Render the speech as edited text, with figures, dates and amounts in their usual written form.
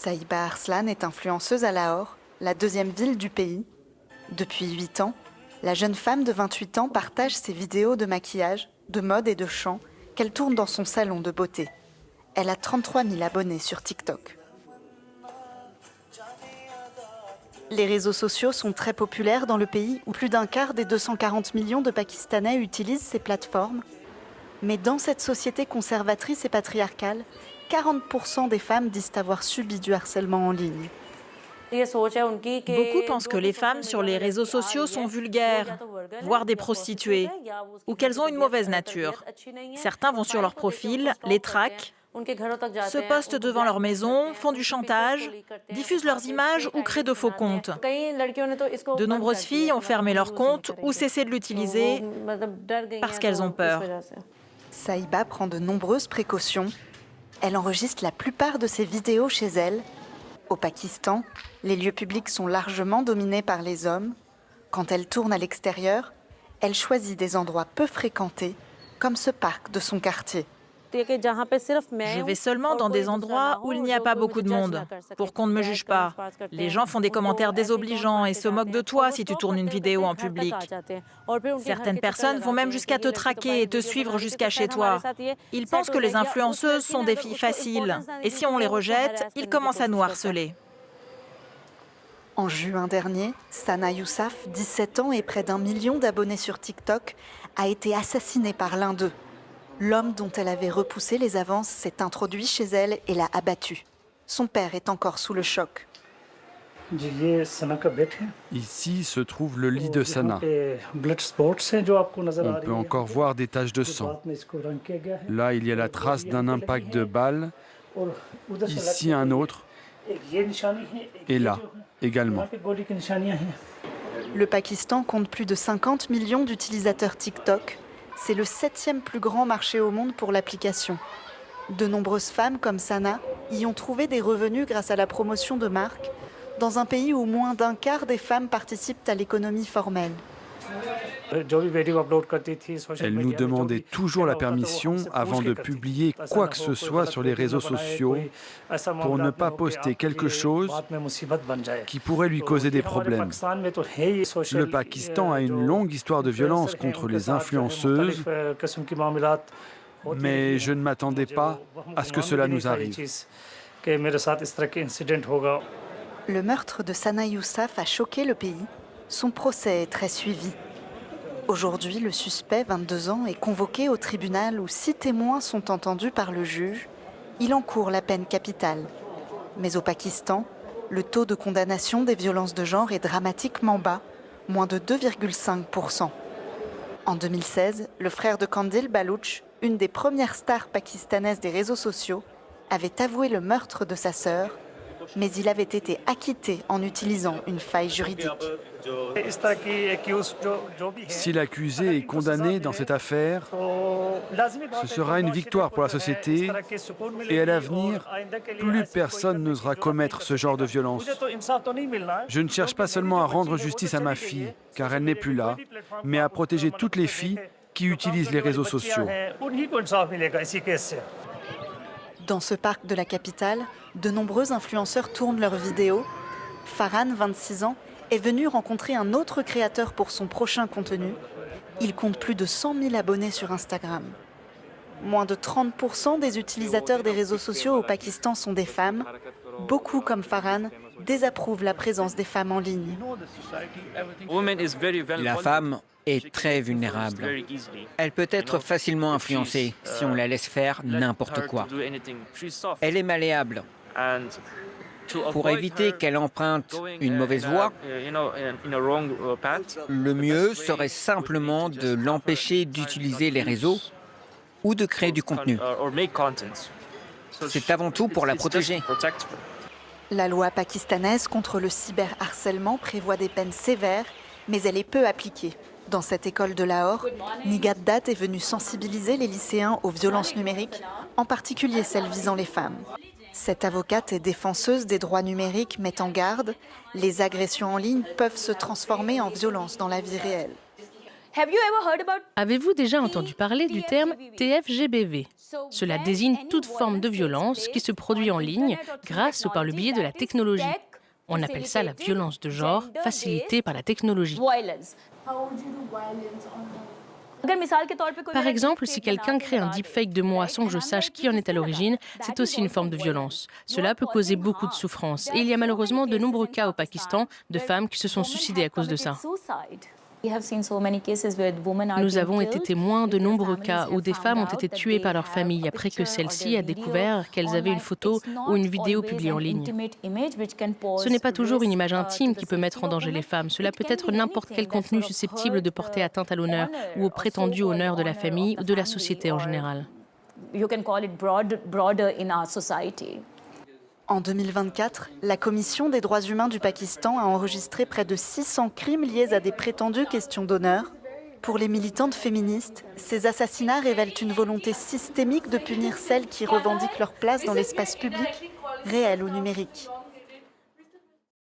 Sahiba Arslan est influenceuse à Lahore, la deuxième ville du pays. Depuis 8 ans, la jeune femme de 28 ans partage ses vidéos de maquillage, de mode et de chant qu'elle tourne dans son salon de beauté. Elle a 33 000 abonnés sur TikTok. Les réseaux sociaux sont très populaires dans le pays où plus d'un quart des 240 millions de Pakistanais utilisent ces plateformes. Mais dans cette société conservatrice et patriarcale, 40% des femmes disent avoir subi du harcèlement en ligne. Beaucoup pensent que les femmes sur les réseaux sociaux sont vulgaires, voire des prostituées, ou qu'elles ont une mauvaise nature. Certains vont sur leur profil, les traquent, se postent devant leur maison, font du chantage, diffusent leurs images ou créent de faux comptes. De nombreuses filles ont fermé leur compte ou cessé de l'utiliser parce qu'elles ont peur. Sahiba prend de nombreuses précautions. Elle enregistre la plupart de ses vidéos chez elle. Au Pakistan, les lieux publics sont largement dominés par les hommes. Quand elle tourne à l'extérieur, elle choisit des endroits peu fréquentés, comme ce parc de son quartier. Je vais seulement dans des endroits où il n'y a pas beaucoup de monde, pour qu'on ne me juge pas. Les gens font des commentaires désobligeants et se moquent de toi si tu tournes une vidéo en public. Certaines personnes vont même jusqu'à te traquer et te suivre jusqu'à chez toi. Ils pensent que les influenceuses sont des filles faciles, et si on les rejette, ils commencent à nous harceler. En juin dernier, Sana Youssaf, 17 ans et près d'1 million d'abonnés sur TikTok, a été assassinée par l'un d'eux. L'homme dont elle avait repoussé les avances s'est introduit chez elle et l'a abattue. Son père est encore sous le choc. Ici se trouve le lit de Sana. On peut encore voir des taches de sang. Là, il y a la trace d'un impact de balle. Ici, un autre. Et là, également. Le Pakistan compte plus de 50 millions d'utilisateurs TikTok. C'est le 7e plus grand marché au monde pour l'application. De nombreuses femmes comme Sana y ont trouvé des revenus grâce à la promotion de marques, dans un pays où moins d'un quart des femmes participent à l'économie formelle. Elle nous demandait toujours la permission avant de publier quoi que ce soit sur les réseaux sociaux pour ne pas poster quelque chose qui pourrait lui causer des problèmes. Le Pakistan a une longue histoire de violence contre les influenceuses, mais je ne m'attendais pas à ce que cela nous arrive. Le meurtre de Sana Youssaf a choqué le pays. Son procès est très suivi. Aujourd'hui, le suspect, 22 ans, est convoqué au tribunal où 6 témoins sont entendus par le juge. Il encourt la peine capitale. Mais au Pakistan, le taux de condamnation des violences de genre est dramatiquement bas, moins de 2,5%. En 2016, le frère de Qandil Baloch, une des premières stars pakistanaises des réseaux sociaux, avait avoué le meurtre de sa sœur, mais il avait été acquitté en utilisant une faille juridique. Si l'accusé est condamné dans cette affaire, ce sera une victoire pour la société et à l'avenir, plus personne n'osera commettre ce genre de violence. Je ne cherche pas seulement à rendre justice à ma fille, car elle n'est plus là, mais à protéger toutes les filles qui utilisent les réseaux sociaux. Dans ce parc de la capitale, de nombreux influenceurs tournent leurs vidéos. Farhan, 26 ans, est venu rencontrer un autre créateur pour son prochain contenu. Il compte plus de 100 000 abonnés sur Instagram. Moins de 30% des utilisateurs des réseaux sociaux au Pakistan sont des femmes. Beaucoup, comme Farhan, désapprouvent la présence des femmes en ligne. La femme est très vulnérable. Elle peut être facilement influencée si on la laisse faire n'importe quoi. Elle est malléable. Pour éviter qu'elle emprunte une mauvaise voie, le mieux serait simplement de l'empêcher d'utiliser les réseaux ou de créer du contenu. C'est avant tout pour la protéger. La loi pakistanaise contre le cyberharcèlement prévoit des peines sévères, mais elle est peu appliquée. Dans cette école de Lahore, Nigat Dutt est venue sensibiliser les lycéens aux violences numériques, en particulier celles visant les femmes. Cette avocate et défenseuse des droits numériques met en garde, les agressions en ligne peuvent se transformer en violence dans la vie réelle. Avez-vous déjà entendu parler du terme TFGBV? Cela désigne toute forme de violence qui se produit en ligne grâce ou par le biais de la technologie. On appelle ça la violence de genre, facilitée par la technologie. Par exemple, si quelqu'un crée un deepfake de moi sans que je sache qui en est à l'origine, c'est aussi une forme de violence. Cela peut causer beaucoup de souffrance. Et il y a malheureusement de nombreux cas au Pakistan de femmes qui se sont suicidées à cause de ça. Nous avons été témoins de nombreux cas où des femmes ont été tuées par leur famille après que celle-ci a découvert qu'elles avaient une photo ou une vidéo publiée en ligne. Ce n'est pas toujours une image intime qui peut mettre en danger les femmes. Cela peut être n'importe quel contenu susceptible de porter atteinte à l'honneur ou au prétendu honneur de la famille ou de la société en général. En 2024, la Commission des droits humains du Pakistan a enregistré près de 600 crimes liés à des prétendues questions d'honneur. Pour les militantes féministes, ces assassinats révèlent une volonté systémique de punir celles qui revendiquent leur place dans l'espace public, réel ou numérique.